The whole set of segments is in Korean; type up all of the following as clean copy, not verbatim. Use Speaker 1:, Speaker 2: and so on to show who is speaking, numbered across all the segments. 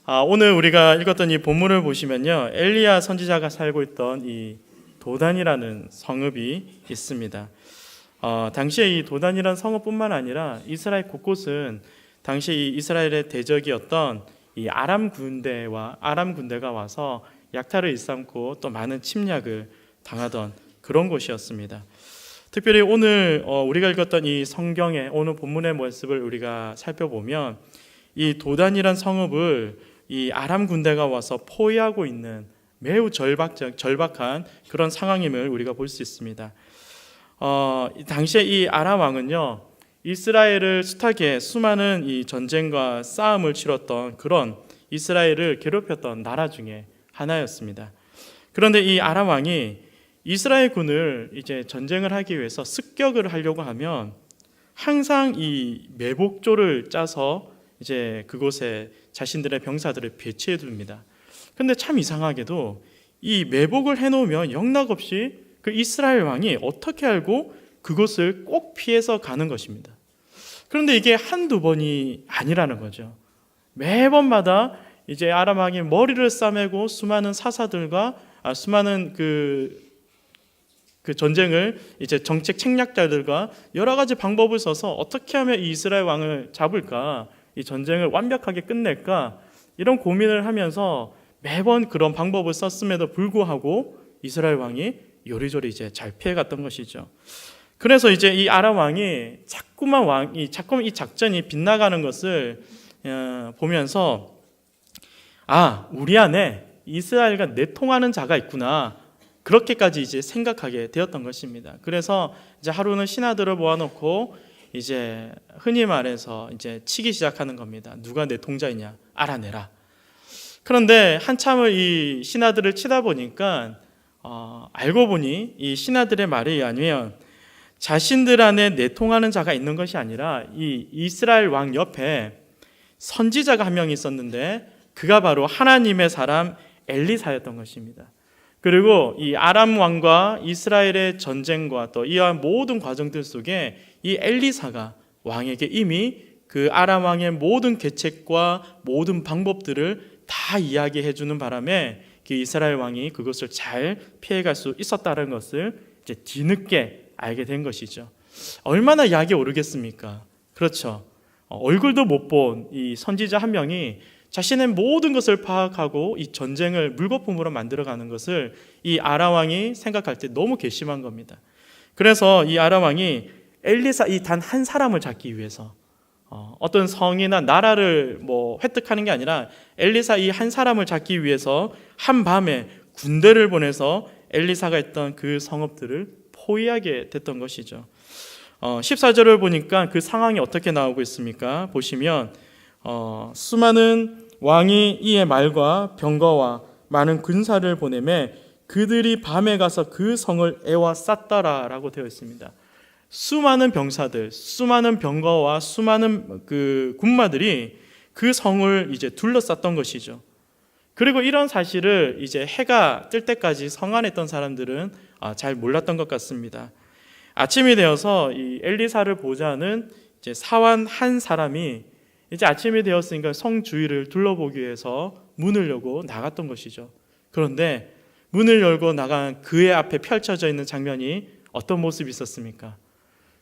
Speaker 1: 오늘 우리가 읽었던 이 본문을 보시면요, 엘리야 선지자가 살고 있던 이 도단이라는 성읍이 있습니다. 당시에 이 도단이라는 성읍뿐만 아니라 이스라엘 곳곳은 당시 이 이스라엘의 대적이었던 이 아람 군대가 와서 약탈을 일삼고 또 많은 침략을 당하던 그런 곳이었습니다. 특별히 오늘 우리가 읽었던 이 성경의 오늘 본문의 모습을 우리가 살펴보면 이 도단이란 성읍을 이 아람 군대가 와서 포위하고 있는 매우 절박한 그런 상황임을 우리가 볼 수 있습니다. 당시에 이 아람 왕은요, 이스라엘을 숱하게 수많은 이 전쟁과 싸움을 치렀던 그런 이스라엘을 괴롭혔던 나라 중에 하나였습니다. 그런데 이 아람 왕이 이스라엘 군을 이제 전쟁을 하기 위해서 습격을 하려고 하면 항상 이 매복조를 짜서 이제 그곳에 자신들의 병사들을 배치해 둡니다. 근데 참 이상하게도 이 매복을 해놓으면 영락없이 그 이스라엘 왕이 어떻게 알고 그곳을 꼭 피해서 가는 것입니다. 그런데 이게 한두 번이 아니라는 거죠. 매번마다 이제 아람 왕이 머리를 싸매고 수많은 사사들과 수많은 그 전쟁을 이제 정책 책략자들과 여러 가지 방법을 써서 어떻게 하면 이 이스라엘 왕을 잡을까, 이 전쟁을 완벽하게 끝낼까, 이런 고민을 하면서 매번 그런 방법을 썼음에도 불구하고 이스라엘 왕이 요리조리 이제 잘 피해갔던 것이죠. 그래서 이제 이 아람 왕이 자꾸만 이 작전이 빗나가는 것을 보면서 우리 안에 이스라엘과 내통하는 자가 있구나, 그렇게까지 이제 생각하게 되었던 것입니다. 그래서 이제 하루는 신하들을 모아놓고 이제 흔히 말해서 이제 치기 시작하는 겁니다. 누가 내 통자이냐 알아내라. 그런데 한참을 이 신하들을 치다 보니까 알고 보니 이 신하들의 말에 의하면 자신들 안에 내통하는 자가 있는 것이 아니라 이 이스라엘 왕 옆에 선지자가 한 명 있었는데 그가 바로 하나님의 사람 엘리사였던 것입니다. 그리고 이 아람 왕과 이스라엘의 전쟁과 또 이와 모든 과정들 속에 이 엘리사가 왕에게 이미 그 아람 왕의 모든 계책과 모든 방법들을 다 이야기해 주는 바람에 그 이스라엘 왕이 그것을 잘 피해갈 수 있었다는 것을 이제 뒤늦게 알게 된 것이죠. 얼마나 약이 오르겠습니까? 그렇죠. 얼굴도 못 본 이 선지자 한 명이 자신의 모든 것을 파악하고 이 전쟁을 물거품으로 만들어가는 것을 이 아람 왕이 생각할 때 너무 괘씸한 겁니다. 그래서 이 아람 왕이 엘리사 이 단 한 사람을 잡기 위해서 어떤 성이나 나라를 획득하는 게 아니라 엘리사 이 한 사람을 잡기 위해서 한밤에 군대를 보내서 엘리사가 있던 그 성읍들을 포위하게 됐던 것이죠. 14절을 보니까 그 상황이 어떻게 나오고 있습니까? 보시면 수많은 왕이 이에 말과 병거와 많은 군사를 보내매 그들이 밤에 가서 그 성을 에워쌌더라라고 되어 있습니다. 수많은 병사들, 수많은 병거와 수많은 그 군마들이 그 성을 이제 둘러쌌던 것이죠. 그리고 이런 사실을 이제 해가 뜰 때까지 성 안에 있던 사람들은 잘 몰랐던 것 같습니다. 아침이 되어서 이 엘리사를 보자는 이제 사환 한 사람이 이제 아침이 되었으니까 성 주위를 둘러보기 위해서 문을 열고 나갔던 것이죠. 그런데 문을 열고 나간 그의 앞에 펼쳐져 있는 장면이 어떤 모습이 있었습니까?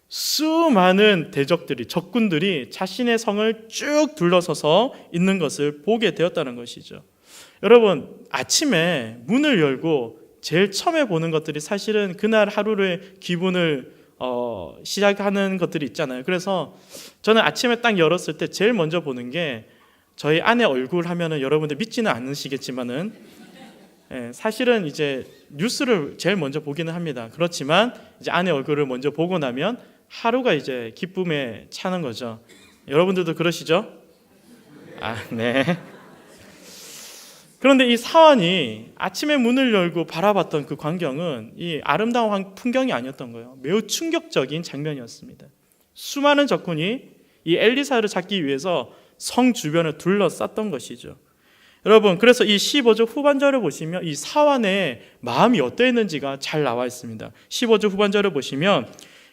Speaker 1: 수많은 대적들이, 적군들이 자신의 성을 쭉 둘러서서 있는 것을 보게 되었다는 것이죠. 여러분, 아침에 문을 열고 제일 처음에 보는 것들이 사실은 그날 하루의 기분을 시작하는 것들이 있잖아요. 그래서 저는 아침에 딱 열었을 때 제일 먼저 보는 게 저희 아내 얼굴 하면은 여러분들 믿지는 않으시겠지만은 사실은 이제 뉴스를 제일 먼저 보기는 합니다. 그렇지만 이제 아내 얼굴을 먼저 보고 나면 하루가 이제 기쁨에 차는 거죠. 여러분들도 그러시죠? 네. 그런데 이 사환이 아침에 문을 열고 바라봤던 그 광경은 이 아름다운 풍경이 아니었던 거예요. 매우 충격적인 장면이었습니다. 수많은 적군이 이 엘리사를 잡기 위해서 성 주변을 둘러쌌던 것이죠. 여러분, 그래서 이 15절 후반절을 보시면 이 사환의 마음이 어떠했는지가 잘 나와 있습니다. 15절 후반절을 보시면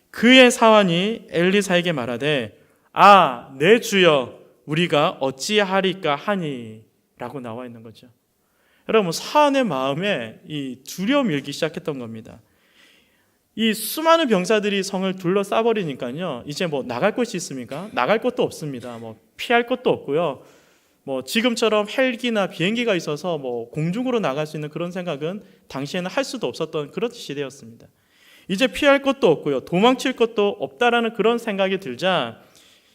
Speaker 1: 그의 사환이 엘리사에게 말하되 내 주여 우리가 어찌하리까 하니 라고 나와 있는 거죠. 여러분, 사안의 마음에 이 두려움이 일기 시작했던 겁니다. 이 수많은 병사들이 성을 둘러싸버리니까요, 이제 뭐 나갈 곳이 있습니까? 나갈 곳도 없습니다. 뭐 피할 곳도 없고요. 뭐 지금처럼 헬기나 비행기가 있어서 뭐 공중으로 나갈 수 있는 그런 생각은 당시에는 할 수도 없었던 그런 시대였습니다. 이제 피할 것도 없고요, 도망칠 것도 없다라는 그런 생각이 들자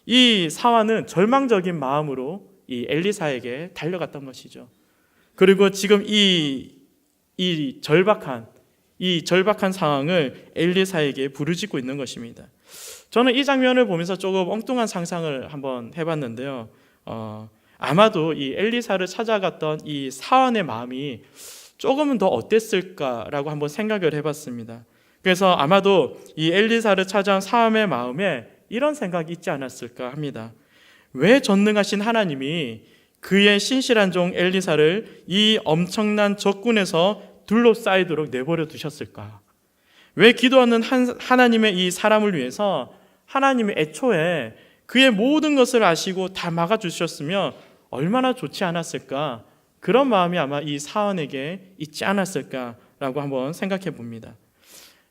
Speaker 1: 이 사환은 절망적인 마음으로 이 엘리사에게 달려갔던 것이죠. 그리고 지금 이 절박한 상황을 엘리사에게 부르짖고 있는 것입니다. 저는 이 장면을 보면서 조금 엉뚱한 상상을 한번 해봤는데요. 아마도 이 엘리사를 찾아갔던 이 사환의 마음이 조금은 더 어땠을까라고 한번 생각을 해봤습니다. 그래서 아마도 이 엘리사를 찾아온 사환의 마음에 이런 생각이 있지 않았을까 합니다. 왜 전능하신 하나님이 그의 신실한 종 엘리사를 이 엄청난 적군에서 둘러싸이도록 내버려 두셨을까? 왜 기도하는 하나님의 이 사람을 위해서 하나님이 애초에 그의 모든 것을 아시고 다 막아주셨으면 얼마나 좋지 않았을까? 그런 마음이 아마 이 사환에게 있지 않았을까라고 한번 생각해 봅니다.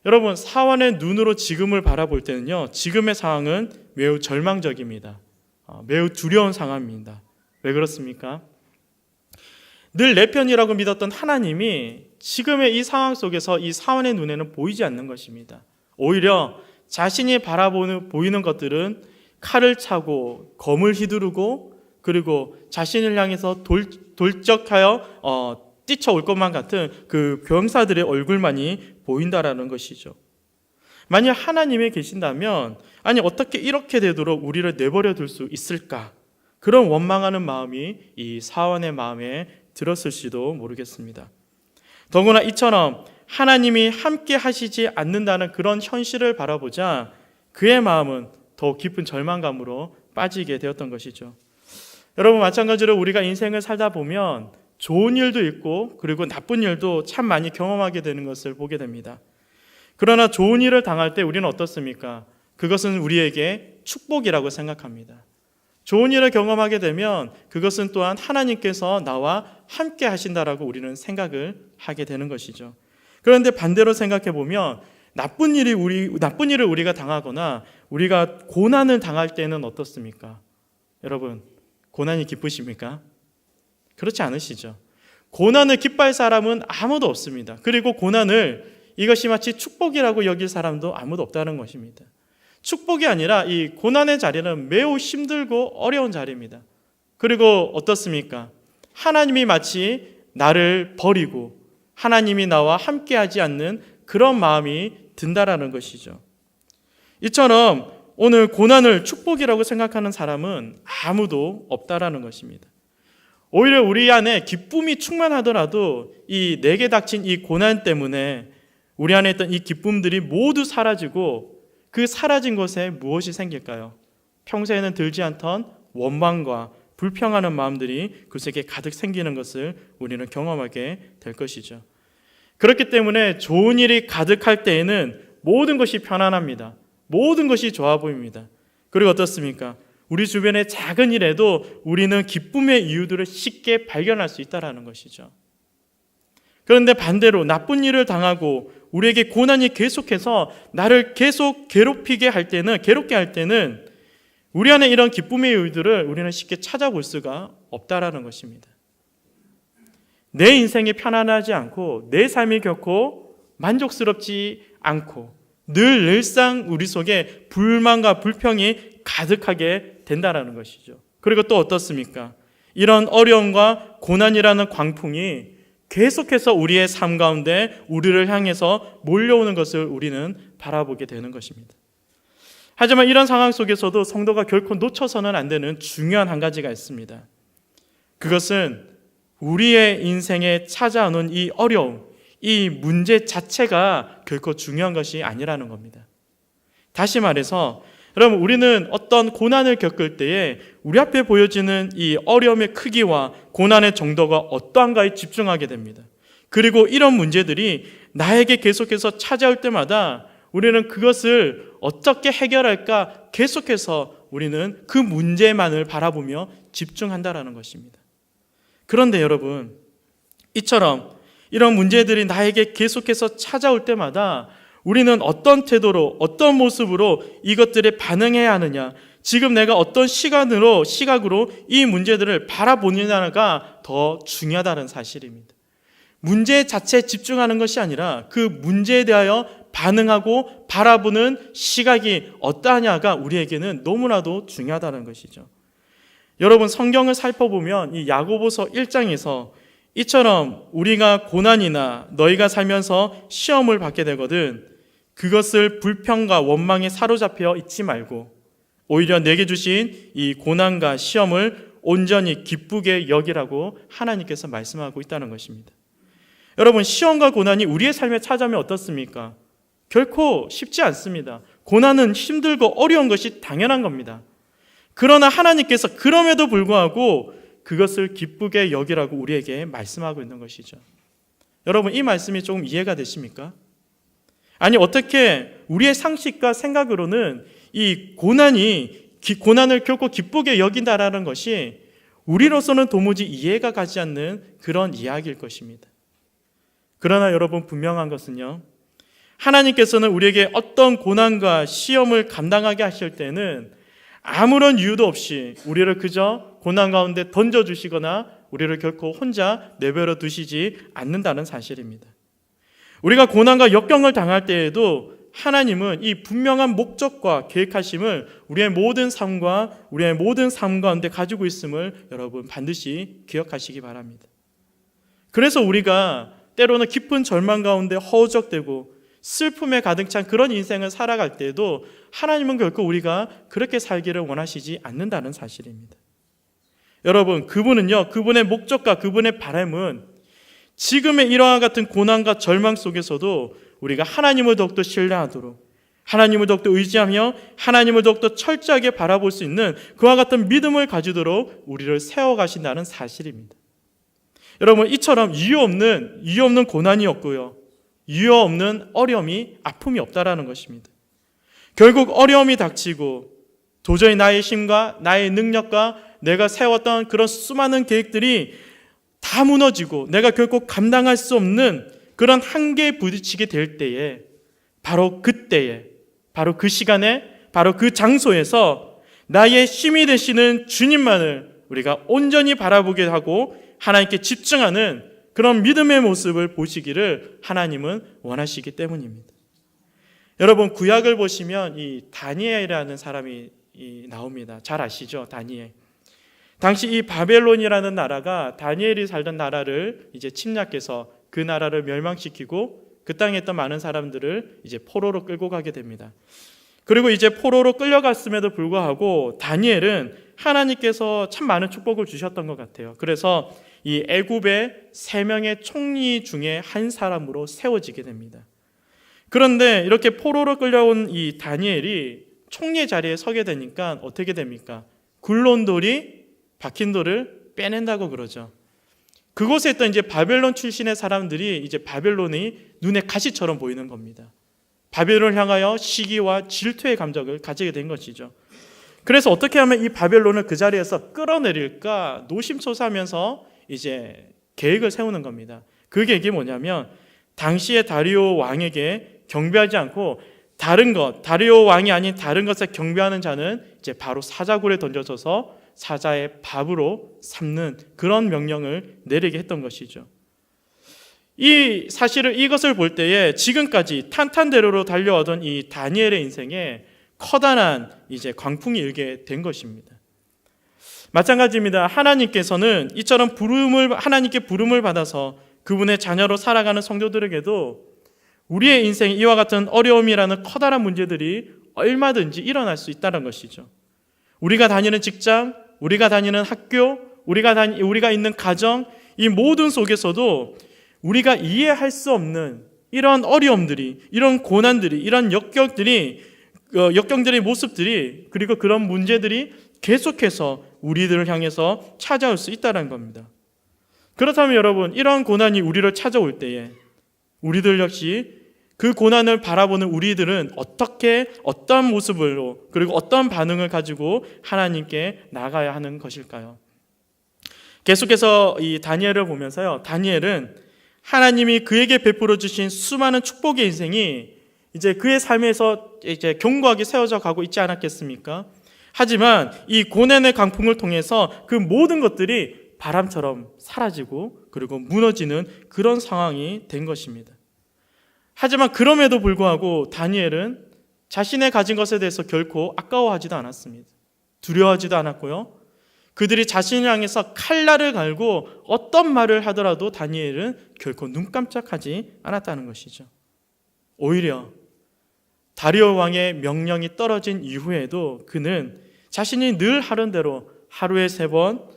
Speaker 1: 여러분, 사환의 눈으로 지금을 바라볼 때는요, 지금의 상황은 매우 절망적입니다. 매우 두려운 상황입니다. 왜 그렇습니까? 늘 내 편이라고 믿었던 하나님이 지금의 이 상황 속에서 이 사환의 눈에는 보이지 않는 것입니다. 오히려 자신이 보이는 것들은 칼을 차고 검을 휘두르고 그리고 자신을 향해서 돌적하여 뛰쳐올 것만 같은 그 병사들의 얼굴만이 보인다라는 것이죠. 만약 하나님이 계신다면 어떻게 이렇게 되도록 우리를 내버려 둘 수 있을까? 그런 원망하는 마음이 이 사환의 마음에 들었을지도 모르겠습니다. 더구나 이처럼 하나님이 함께 하시지 않는다는 그런 현실을 바라보자 그의 마음은 더 깊은 절망감으로 빠지게 되었던 것이죠. 여러분, 마찬가지로 우리가 인생을 살다 보면 좋은 일도 있고 그리고 나쁜 일도 참 많이 경험하게 되는 것을 보게 됩니다. 그러나 좋은 일을 당할 때 우리는 어떻습니까? 그것은 우리에게 축복이라고 생각합니다. 좋은 일을 경험하게 되면 그것은 또한 하나님께서 나와 함께 하신다라고 우리는 생각을 하게 되는 것이죠. 그런데 반대로 생각해 보면 나쁜 일을 우리가 당하거나 우리가 고난을 당할 때는 어떻습니까? 여러분, 고난이 기쁘십니까? 그렇지 않으시죠? 고난을 기뻐할 사람은 아무도 없습니다. 그리고 고난을 이것이 마치 축복이라고 여길 사람도 아무도 없다는 것입니다. 축복이 아니라 이 고난의 자리는 매우 힘들고 어려운 자리입니다. 그리고 어떻습니까? 하나님이 마치 나를 버리고 하나님이 나와 함께하지 않는 그런 마음이 든다라는 것이죠. 이처럼 오늘 고난을 축복이라고 생각하는 사람은 아무도 없다라는 것입니다. 오히려 우리 안에 기쁨이 충만하더라도 이 내게 닥친 이 고난 때문에 우리 안에 있던 이 기쁨들이 모두 사라지고 그 사라진 것에 무엇이 생길까요? 평소에는 들지 않던 원망과 불평하는 마음들이 그 속에 가득 생기는 것을 우리는 경험하게 될 것이죠. 그렇기 때문에 좋은 일이 가득할 때에는 모든 것이 편안합니다. 모든 것이 좋아 보입니다. 그리고 어떻습니까? 우리 주변의 작은 일에도 우리는 기쁨의 이유들을 쉽게 발견할 수 있다는 것이죠. 그런데 반대로 나쁜 일을 당하고 우리에게 고난이 계속해서 나를 계속 괴롭게 할 때는 우리 안에 이런 기쁨의 이유들을 우리는 쉽게 찾아볼 수가 없다라는 것입니다. 내 인생이 편안하지 않고 내 삶이 결코 만족스럽지 않고 늘상 우리 속에 불만과 불평이 가득하게 된다라는 것이죠. 그리고 또 어떻습니까? 이런 어려움과 고난이라는 광풍이 계속해서 우리의 삶 가운데 우리를 향해서 몰려오는 것을 우리는 바라보게 되는 것입니다. 하지만 이런 상황 속에서도 성도가 결코 놓쳐서는 안 되는 중요한 한 가지가 있습니다. 그것은 우리의 인생에 찾아오는 이 어려움, 이 문제 자체가 결코 중요한 것이 아니라는 겁니다. 다시 말해서 여러분, 우리는 어떤 고난을 겪을 때에 우리 앞에 보여지는 이 어려움의 크기와 고난의 정도가 어떠한가에 집중하게 됩니다. 그리고 이런 문제들이 나에게 계속해서 찾아올 때마다 우리는 그것을 어떻게 해결할까 계속해서 우리는 그 문제만을 바라보며 집중한다라는 것입니다. 그런데 여러분, 이처럼 이런 문제들이 나에게 계속해서 찾아올 때마다 우리는 어떤 태도로, 어떤 모습으로 이것들에 반응해야 하느냐, 지금 내가 어떤 시각으로 이 문제들을 바라보느냐가 더 중요하다는 사실입니다. 문제 자체에 집중하는 것이 아니라 그 문제에 대하여 반응하고 바라보는 시각이 어떠하냐가 우리에게는 너무나도 중요하다는 것이죠. 여러분, 성경을 살펴보면 이 야고보서 1장에서 이처럼 우리가 고난이나 너희가 살면서 시험을 받게 되거든 그것을 불평과 원망에 사로잡혀 있지 말고 오히려 내게 주신 이 고난과 시험을 온전히 기쁘게 여기라고 하나님께서 말씀하고 있다는 것입니다. 여러분, 시험과 고난이 우리의 삶에 찾아오면 어떻습니까? 결코 쉽지 않습니다. 고난은 힘들고 어려운 것이 당연한 겁니다. 그러나 하나님께서 그럼에도 불구하고 그것을 기쁘게 여기라고 우리에게 말씀하고 있는 것이죠. 여러분, 이 말씀이 조금 이해가 되십니까? 아니, 어떻게 우리의 상식과 생각으로는 이 고난을 결코 기쁘게 여긴다라는 것이 우리로서는 도무지 이해가 가지 않는 그런 이야기일 것입니다. 그러나 여러분, 분명한 것은요, 하나님께서는 우리에게 어떤 고난과 시험을 감당하게 하실 때는 아무런 이유도 없이 우리를 그저 고난 가운데 던져주시거나 우리를 결코 혼자 내버려 두시지 않는다는 사실입니다. 우리가 고난과 역경을 당할 때에도 하나님은 이 분명한 목적과 계획하심을 우리의 모든 삶 가운데 가지고 있음을 여러분 반드시 기억하시기 바랍니다. 그래서 우리가 때로는 깊은 절망 가운데 허우적대고 슬픔에 가득 찬 그런 인생을 살아갈 때에도 하나님은 결코 우리가 그렇게 살기를 원하시지 않는다는 사실입니다. 여러분, 그분의 목적과 그분의 바람은 지금의 이러한 같은 고난과 절망 속에서도 우리가 하나님을 더욱더 신뢰하도록, 하나님을 더욱더 의지하며 하나님을 더욱더 철저하게 바라볼 수 있는 그와 같은 믿음을 가지도록 우리를 세워가신다는 사실입니다. 여러분, 이처럼 이유 없는 고난이 없고요, 이유 없는 어려움이, 아픔이 없다라는 것입니다. 결국 어려움이 닥치고 도저히 나의 힘과 나의 능력과 내가 세웠던 그런 수많은 계획들이 다 무너지고 내가 결코 감당할 수 없는 그런 한계에 부딪히게 될 때에, 바로 그때에, 바로 그 시간에, 바로 그 장소에서 나의 힘이 되시는 주님만을 우리가 온전히 바라보게 하고 하나님께 집중하는 그런 믿음의 모습을 보시기를 하나님은 원하시기 때문입니다. 여러분, 구약을 보시면 이 다니엘이라는 사람이 나옵니다. 잘 아시죠? 다니엘. 당시 이 바벨론이라는 나라가 다니엘이 살던 나라를 이제 침략해서 그 나라를 멸망시키고 그 땅에 있던 많은 사람들을 이제 포로로 끌고 가게 됩니다. 그리고 이제 포로로 끌려갔음에도 불구하고 다니엘은 하나님께서 참 많은 축복을 주셨던 것 같아요. 그래서 이 애굽의 3명의 총리 중에 한 사람으로 세워지게 됩니다. 그런데 이렇게 포로로 끌려온 이 다니엘이 총리의 자리에 서게 되니까 어떻게 됩니까? 굴러온 돌이 박힌 돌을 빼낸다고 그러죠. 그곳에 있던 이제 바벨론 출신의 사람들이 이제 바벨론이 눈에 가시처럼 보이는 겁니다. 바벨론을 향하여 시기와 질투의 감정을 가지게 된 것이죠. 그래서 어떻게 하면 이 바벨론을 그 자리에서 끌어내릴까 노심초사하면서 이제 계획을 세우는 겁니다. 그 계획이 뭐냐면 당시에 다리오 왕에게 경배하지 않고 다리오 왕이 아닌 다른 것에 경배하는 자는 이제 바로 사자굴에 던져져서 사자의 밥으로 삼는 그런 명령을 내리게 했던 것이죠. 이것을 볼 때에 지금까지 탄탄대로로 달려오던 이 다니엘의 인생에 커다란 이제 광풍이 일게 된 것입니다. 마찬가지입니다. 하나님께서는 이처럼 하나님께 부름을 받아서 그분의 자녀로 살아가는 성도들에게도 우리의 인생에 이와 같은 어려움이라는 커다란 문제들이 얼마든지 일어날 수 있다는 것이죠. 우리가 다니는 직장, 우리가 다니는 학교, 우리가 있는 가정, 이 모든 속에서도 우리가 이해할 수 없는 이런 어려움들이, 이런 고난들이, 이런 역경들의 모습들이, 그리고 그런 문제들이 계속해서 우리들을 향해서 찾아올 수 있다는 겁니다. 그렇다면 여러분, 이러한 고난이 우리를 찾아올 때에 우리들 역시 그 고난을 바라보는 우리들은 어떤 모습으로, 그리고 어떤 반응을 가지고 하나님께 나가야 하는 것일까요? 계속해서 이 다니엘을 보면서요, 다니엘은 하나님이 그에게 베풀어 주신 수많은 축복의 인생이 이제 그의 삶에서 이제 견고하게 세워져 가고 있지 않았겠습니까? 하지만 이 고난의 강풍을 통해서 그 모든 것들이 바람처럼 사라지고 그리고 무너지는 그런 상황이 된 것입니다. 하지만 그럼에도 불구하고 다니엘은 자신의 가진 것에 대해서 결코 아까워하지도 않았습니다. 두려워하지도 않았고요. 그들이 자신을 향해서 칼날을 갈고 어떤 말을 하더라도 다니엘은 결코 눈 깜짝하지 않았다는 것이죠. 오히려 다리오 왕의 명령이 떨어진 이후에도 그는 자신이 늘 하던 대로 하루에 세 번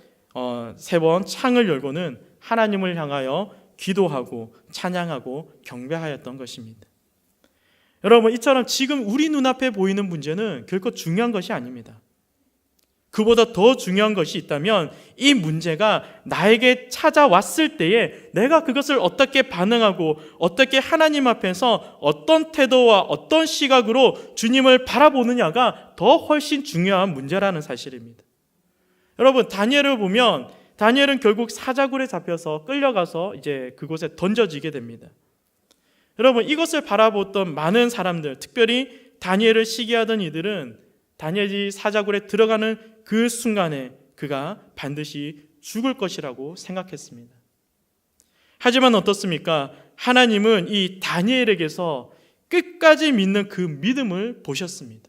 Speaker 1: 창을 열고는 하나님을 향하여 기도하고 찬양하고 경배하였던 것입니다. 여러분, 이처럼 지금 우리 눈앞에 보이는 문제는 결코 중요한 것이 아닙니다. 그보다 더 중요한 것이 있다면 이 문제가 나에게 찾아왔을 때에 내가 그것을 어떻게 반응하고 어떻게 하나님 앞에서 어떤 태도와 어떤 시각으로 주님을 바라보느냐가 더 훨씬 중요한 문제라는 사실입니다. 여러분, 다니엘을 보면 다니엘은 결국 사자굴에 잡혀서 끌려가서 이제 그곳에 던져지게 됩니다. 여러분, 이것을 바라보던 많은 사람들, 특별히 다니엘을 시기하던 이들은 다니엘이 사자굴에 들어가는 그 순간에 그가 반드시 죽을 것이라고 생각했습니다. 하지만 어떻습니까? 하나님은 이 다니엘에게서 끝까지 믿는 그 믿음을 보셨습니다.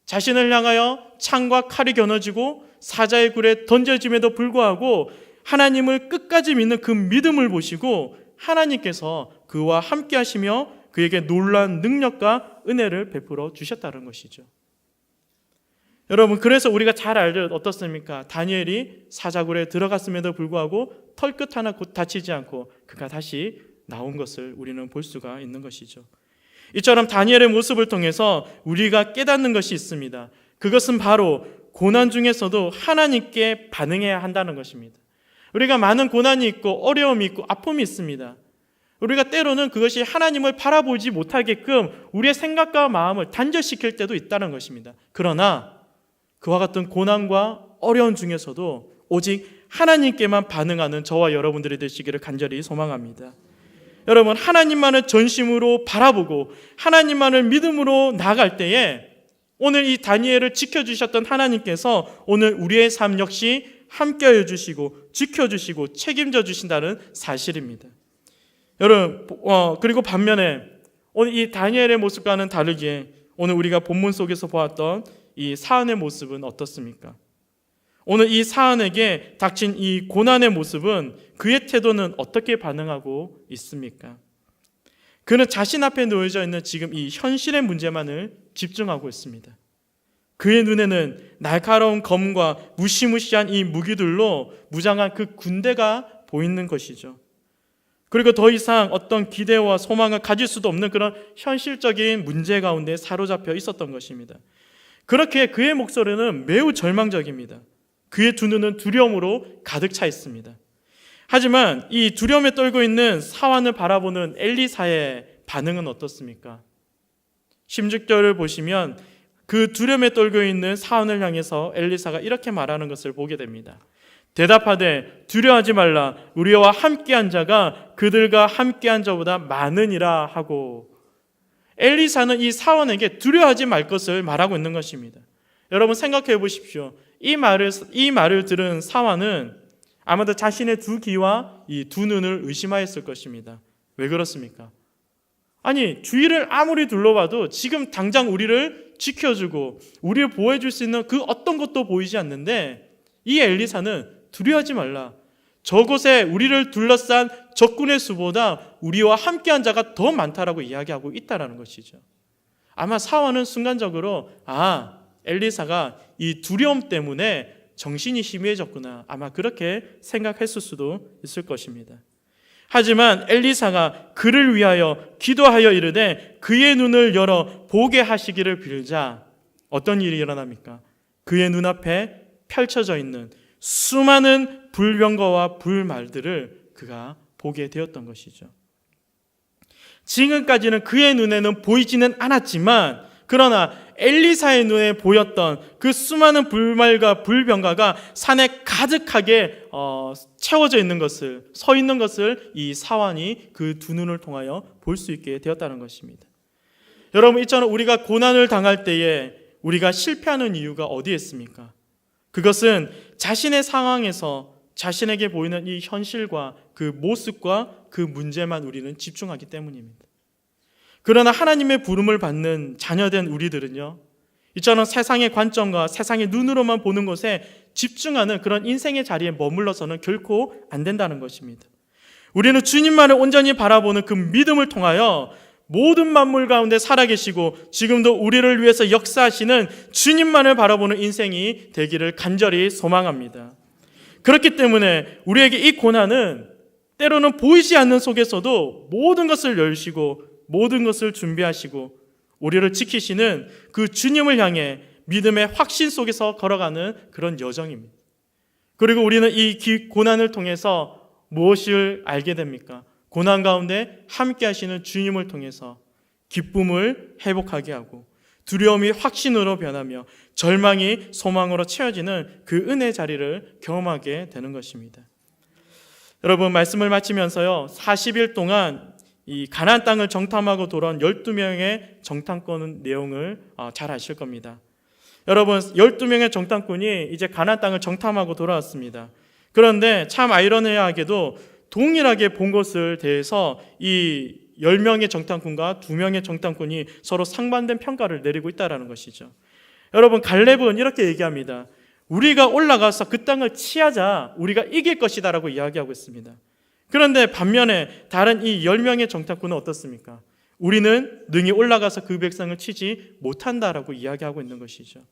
Speaker 1: 자신을 향하여 창과 칼이 겨눠지고 사자의 굴에 던져짐에도 불구하고 하나님을 끝까지 믿는 그 믿음을 보시고 하나님께서 그와 함께 하시며 그에게 놀라운 능력과 은혜를 베풀어 주셨다는 것이죠. 여러분, 그래서 우리가 잘 알듯 어떻습니까? 다니엘이 사자굴에 들어갔음에도 불구하고 털끝 하나 곧 다치지 않고 그가 다시 나온 것을 우리는 볼 수가 있는 것이죠. 이처럼 다니엘의 모습을 통해서 우리가 깨닫는 것이 있습니다. 그것은 바로 고난 중에서도 하나님께 반응해야 한다는 것입니다. 우리가 많은 고난이 있고 어려움이 있고 아픔이 있습니다. 우리가 때로는 그것이 하나님을 바라보지 못하게끔 우리의 생각과 마음을 단절시킬 때도 있다는 것입니다. 그러나 그와 같은 고난과 어려움 중에서도 오직 하나님께만 반응하는 저와 여러분들이 되시기를 간절히 소망합니다. 여러분, 하나님만을 전심으로 바라보고 하나님만을 믿음으로 나아갈 때에 오늘 이 다니엘을 지켜주셨던 하나님께서 오늘 우리의 삶 역시 함께하여 주시고 지켜주시고 책임져 주신다는 사실입니다. 여러분, 그리고 반면에 오늘 이 다니엘의 모습과는 다르게 오늘 우리가 본문 속에서 보았던 이 사안의 모습은 어떻습니까? 오늘 이 사안에게 닥친 이 고난의 모습은 그의 태도는 어떻게 반응하고 있습니까? 그는 자신 앞에 놓여져 있는 지금 이 현실의 문제만을 집중하고 있습니다. 그의 눈에는 날카로운 검과 무시무시한 이 무기들로 무장한 그 군대가 보이는 것이죠. 그리고 더 이상 어떤 기대와 소망을 가질 수도 없는 그런 현실적인 문제 가운데 사로잡혀 있었던 것입니다. 그렇게 그의 목소리는 매우 절망적입니다. 그의 두 눈은 두려움으로 가득 차 있습니다. 하지만 이 두려움에 떨고 있는 사환을 바라보는 엘리사의 반응은 어떻습니까? 16절을 보시면 그 두려움에 떨고 있는 사환을 향해서 엘리사가 이렇게 말하는 것을 보게 됩니다. 대답하되 두려워하지 말라. 우리와 함께한 자가 그들과 함께한 자보다 많으니라 하고, 엘리사는 이 사원에게 두려워하지 말 것을 말하고 있는 것입니다. 여러분, 생각해 보십시오. 이 말을 들은 사원은 아마도 자신의 두 귀와 이 두 눈을 의심하였을 것입니다. 왜 그렇습니까? 아니, 주위를 아무리 둘러봐도 지금 당장 우리를 지켜주고 우리를 보호해 줄 수 있는 그 어떤 것도 보이지 않는데 이 엘리사는 두려워하지 말라. 저곳에 우리를 둘러싼 적군의 수보다 우리와 함께한 자가 더 많다라고 이야기하고 있다는 것이죠. 아마 사원은 순간적으로 엘리사가 이 두려움 때문에 정신이 희미해졌구나, 아마 그렇게 생각했을 수도 있을 것입니다. 하지만 엘리사가 그를 위하여 기도하여 이르되 그의 눈을 열어 보게 하시기를 빌자. 어떤 일이 일어납니까? 그의 눈앞에 펼쳐져 있는 수많은 불병거와 불말들을 그가 보게 되었던 것이죠. 지금까지는 그의 눈에는 보이지는 않았지만 그러나 엘리사의 눈에 보였던 그 수많은 불말과 불병가가 산에 가득하게 채워져 있는 것을, 서 있는 것을 이 사환이 그 두 눈을 통하여 볼 수 있게 되었다는 것입니다. 여러분, 이처럼 우리가 고난을 당할 때에 우리가 실패하는 이유가 어디에 있습니까? 그것은 자신의 상황에서 자신에게 보이는 이 현실과 그 모습과 그 문제만 우리는 집중하기 때문입니다. 그러나 하나님의 부름을 받는 자녀된 우리들은요, 이처럼 세상의 관점과 세상의 눈으로만 보는 것에 집중하는 그런 인생의 자리에 머물러서는 결코 안 된다는 것입니다. 우리는 주님만을 온전히 바라보는 그 믿음을 통하여 모든 만물 가운데 살아계시고 지금도 우리를 위해서 역사하시는 주님만을 바라보는 인생이 되기를 간절히 소망합니다. 그렇기 때문에 우리에게 이 고난은 때로는 보이지 않는 속에서도 모든 것을 열시고 모든 것을 준비하시고 우리를 지키시는 그 주님을 향해 믿음의 확신 속에서 걸어가는 그런 여정입니다. 그리고 우리는 이 고난을 통해서 무엇을 알게 됩니까? 고난 가운데 함께 하시는 주님을 통해서 기쁨을 회복하게 하고 두려움이 확신으로 변하며 절망이 소망으로 채워지는 그 은혜 자리를 경험하게 되는 것입니다. 여러분, 말씀을 마치면서요, 40일 동안 이 가나안 땅을 정탐하고 돌아온 12명의 정탐꾼 내용을 잘 아실 겁니다. 여러분, 12명의 정탐꾼이 이제 가나안 땅을 정탐하고 돌아왔습니다. 그런데 참 아이러니하게도 동일하게 본 것을 대해서 이 10명의 정탐꾼과 2명의 정탐꾼이 서로 상반된 평가를 내리고 있다는 것이죠. 여러분, 갈렙은 이렇게 얘기합니다. 우리가 올라가서 그 땅을 치하자 우리가 이길 것이다 라고 이야기하고 있습니다. 그런데 반면에 다른 이 10명의 정탐꾼은 어떻습니까? 우리는 능히 올라가서 그 백성을 치지 못한다라고 이야기하고 있는 것이죠.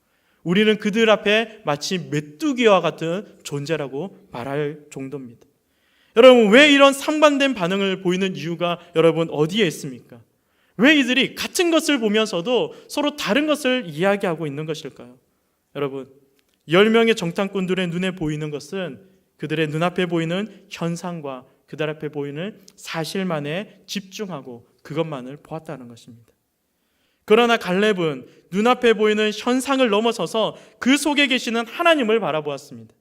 Speaker 1: 우리는 그들 앞에 마치 메뚜기와 같은 존재라고 말할 정도입니다. 여러분, 왜 이런 상반된 반응을 보이는 이유가 여러분 어디에 있습니까? 왜 이들이 같은 것을 보면서도 서로 다른 것을 이야기하고 있는 것일까요? 여러분, 10명의 정탐꾼들의 눈에 보이는 것은 그들의 눈앞에 보이는 현상과 그들 앞에 보이는 사실만에 집중하고 그것만을 보았다는 것입니다. 그러나 갈렙은 눈앞에 보이는 현상을 넘어서서 그 속에 계시는 하나님을 바라보았습니다.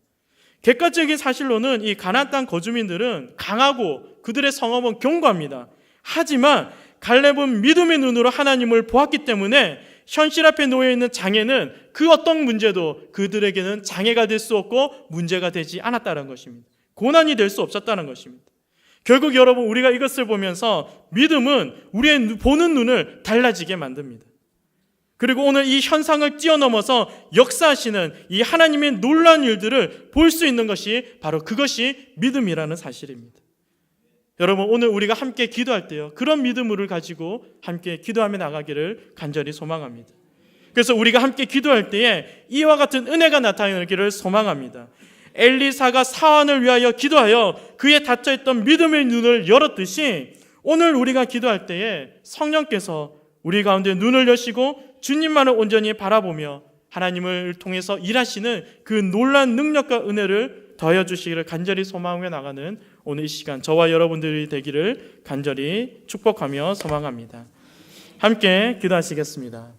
Speaker 1: 객관적인 사실로는 이 가나안 땅 거주민들은 강하고 그들의 성읍은 견고합니다. 하지만 갈렙은 믿음의 눈으로 하나님을 보았기 때문에 현실 앞에 놓여있는 장애는 그 어떤 문제도 그들에게는 장애가 될 수 없고 문제가 되지 않았다는 것입니다. 고난이 될 수 없었다는 것입니다. 결국 여러분, 우리가 이것을 보면서 믿음은 우리의 보는 눈을 달라지게 만듭니다. 그리고 오늘 이 현상을 뛰어넘어서 역사하시는 이 하나님의 놀라운 일들을 볼 수 있는 것이 바로 그것이 믿음이라는 사실입니다. 여러분, 오늘 우리가 함께 기도할 때요, 그런 믿음을 가지고 함께 기도하며 나가기를 간절히 소망합니다. 그래서 우리가 함께 기도할 때에 이와 같은 은혜가 나타나기를 소망합니다. 엘리사가 사환을 위하여 기도하여 그의 닫혀있던 믿음의 눈을 열었듯이 오늘 우리가 기도할 때에 성령께서 우리 가운데 눈을 여시고 주님만을 온전히 바라보며 하나님을 통해서 일하시는 그 놀라운 능력과 은혜를 더하여 주시기를 간절히 소망하며 나가는 오늘 이 시간 저와 여러분들이 되기를 간절히 축복하며 소망합니다. 함께 기도하시겠습니다.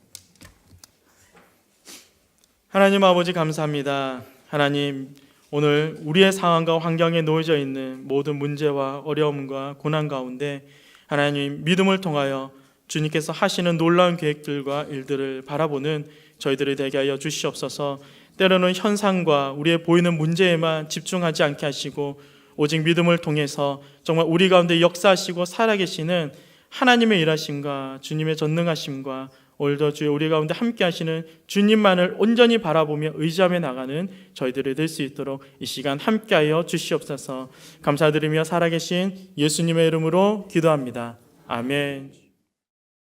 Speaker 1: 하나님 아버지, 감사합니다. 하나님, 오늘 우리의 상황과 환경에 놓여져 있는 모든 문제와 어려움과 고난 가운데 하나님 믿음을 통하여 주님께서 하시는 놀라운 계획들과 일들을 바라보는 저희들이 되게 하여 주시옵소서. 때로는 현상과 우리의 보이는 문제에만 집중하지 않게 하시고 오직 믿음을 통해서 정말 우리 가운데 역사하시고 살아계시는 하나님의 일하심과 주님의 전능하심과 오늘도 주여 우리 가운데 함께 하시는 주님만을 온전히 바라보며 의지하며 나가는 저희들이 될 수 있도록 이 시간 함께하여 주시옵소서. 감사드리며 살아계신 예수님의 이름으로 기도합니다. 아멘.